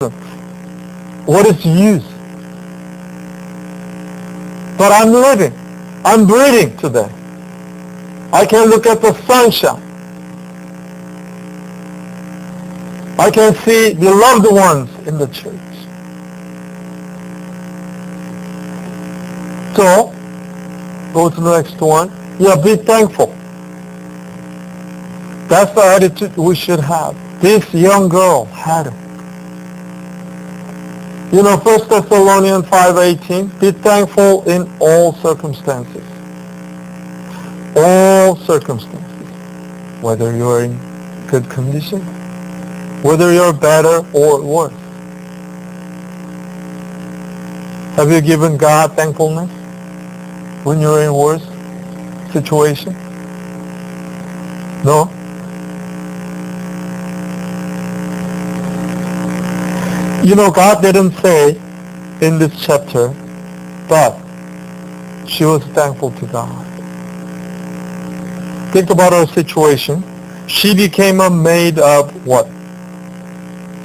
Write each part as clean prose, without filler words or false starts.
What is use? But I'm living. I'm breathing today. I can look at the sunshine. I can see the loved ones in the church. So, go to the next one. Yeah, be thankful. That's the attitude we should have. This young girl had it. You know, 1 Thessalonians 5:18, be thankful in all circumstances. All circumstances. Whether you're in good condition, whether you're better or worse. Have you given God thankfulness when you're in worse situation? No? You know, God didn't say in this chapter, but she was thankful to God. Think about her situation. She became a maid of what?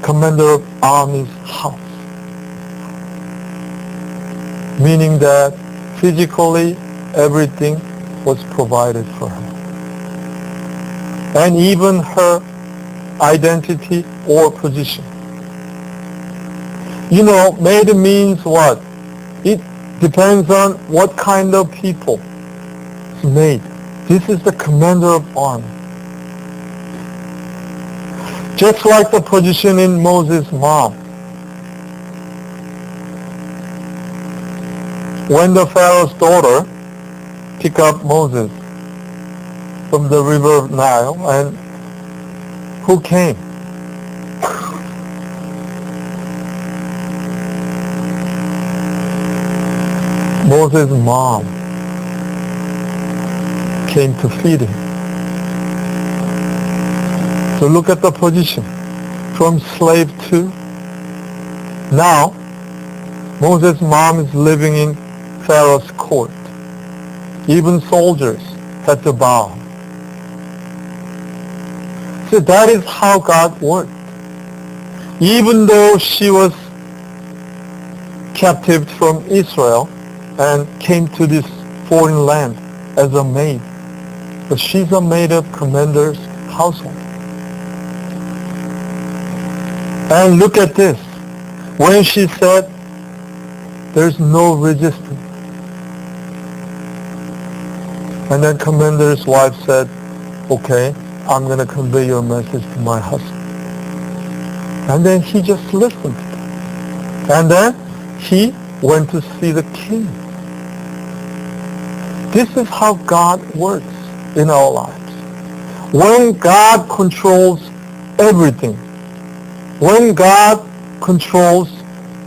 Commander of army's house. Meaning that physically everything was provided for her. And even her identity or position. You know, maid means what? It depends on what kind of people is maid. This is the commander of army. Just like the position in Moses' mom. When the Pharaoh's daughter picked up Moses from the river of Nile, and who came? Moses' mom came to feed him. So look at the position. From slave to now, Moses' mom is living in Pharaoh's court. Even soldiers had to bow. So that is how God worked. Even though she was captive from Israel and came to this foreign land as a maid, but she's a maid of commander's household. And look at this. When she said, there's no resistance. And then commander's wife said, okay, I'm going to convey your message to my husband. And then he just listened. And then he went to see the king. This is how God works in our lives. When God controls everything, when God controls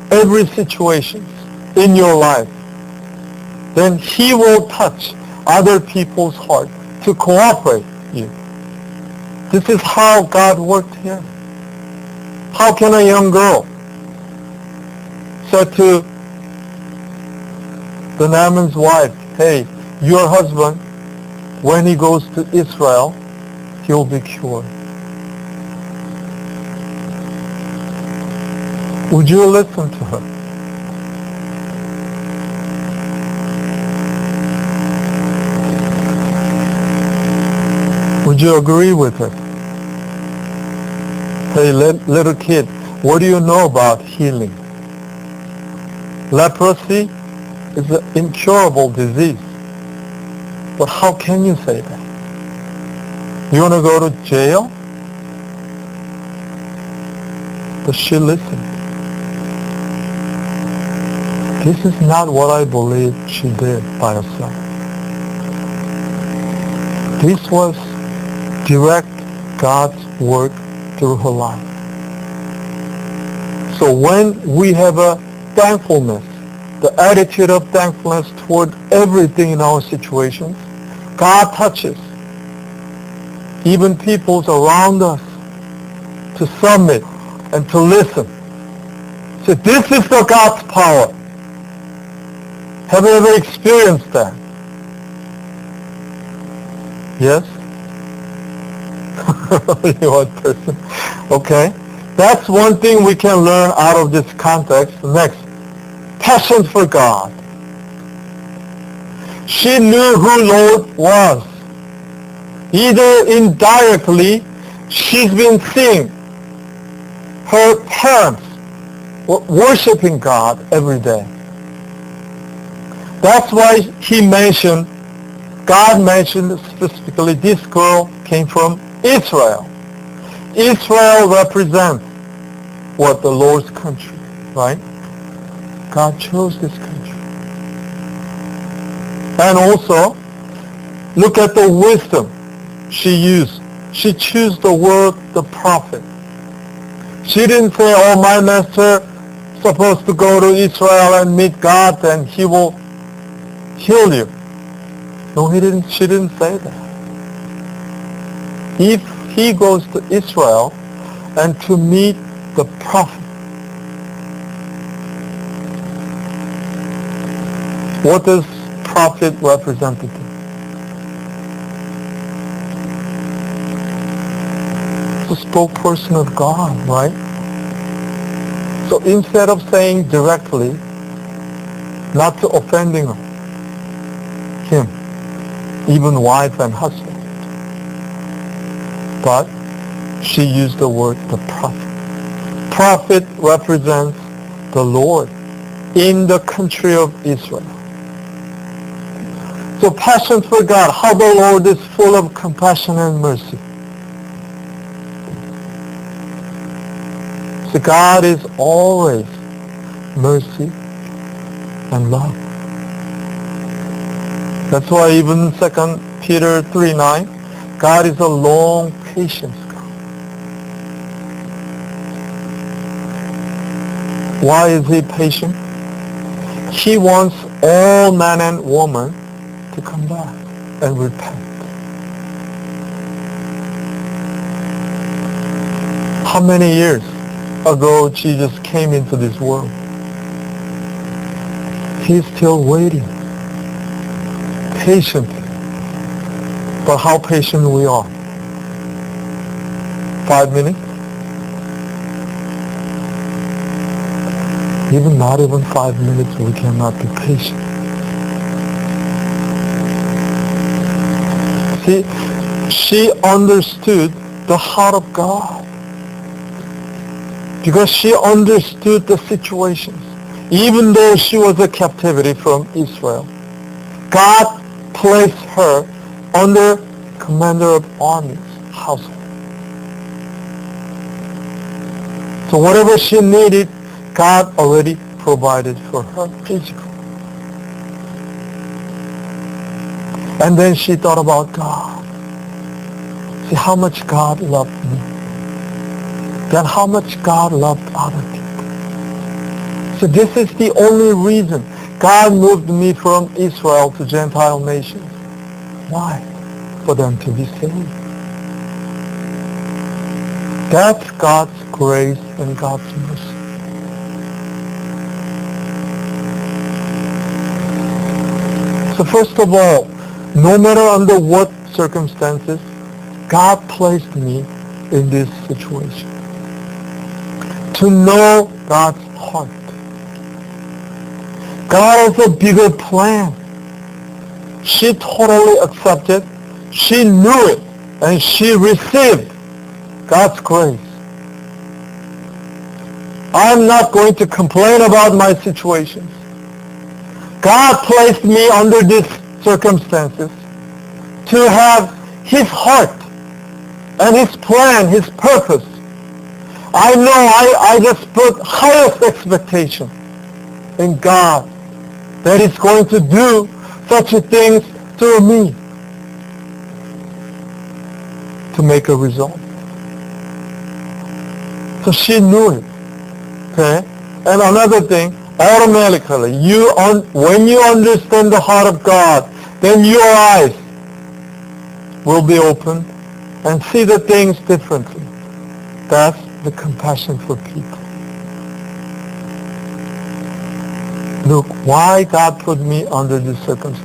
every situation in your life, then he will touch other people's heart to cooperate you. This is how God worked here. How can a young girl say to the Naaman's wife, hey, your husband, when he goes to Israel, he'll be cured. Would you listen to her? Would you agree with her? Hey, little kid, what do you know about healing? Leprosy is an incurable disease. But how can you say that? You want to go to jail? But she listened. This is not what I believe she did by herself. This was direct God's work through her life. So when we have a thankfulness, the attitude of thankfulness toward everything in our situations, God touches even peoples around us to submit and to listen. So this is the God's power. Have you ever experienced that? Yes? Only one person. Okay. That's one thing we can learn out of this context. Next, passion for God. She knew who Lord was. Either indirectly, she's been seeing her parents worshiping God every day. That's why God mentioned specifically this girl came from Israel. Israel represents what? The Lord's country, right? God chose this country. And also, look at the wisdom she used. She chose the word, the prophet. She didn't say, oh, my master is supposed to go to Israel and meet God and he will heal you. No, she didn't say that. If he goes to Israel and to meet the prophet, what does prophet represent to him? The spokesperson of God, right? So instead of saying directly, not to offending him, even wife and husband, but she used the word the prophet. Prophet represents the Lord in the country of Israel. So passion for God, how the Lord is full of compassion and mercy. So God is always mercy and love. That's why even 2 Peter 3:9, God is a long patience God. Why is he patient? He wants all man and woman to come back and repent. How many years ago Jesus came into this world? He's still waiting patiently. But how patient we are? 5 minutes? Not even 5 minutes we cannot be patient. See, she understood the heart of God. Because she understood the situations. Even though she was a captivity from Israel, God placed her under commander of armies household. So whatever she needed, God already provided for her physically. And then she thought about God. See how much God loved me. Then how much God loved other people. So this is the only reason God moved me from Israel to Gentile nations. Why? For them to be saved. That's God's grace and God's mercy. So first of all, no matter under what circumstances, God placed me in this situation. To know God's heart. God has a bigger plan. She totally accepted. She knew it. And she received God's grace. I'm not going to complain about my situations. God placed me under these circumstances to have his heart and his plan, his purpose. I know I just put highest expectation in God that he's going to do such a thing through me to make a result. So she knew it. Okay? And another thing, automatically, when you understand the heart of God, then your eyes will be open and see the things differently. That's the compassion for people. Look, why God put me under this circumstance.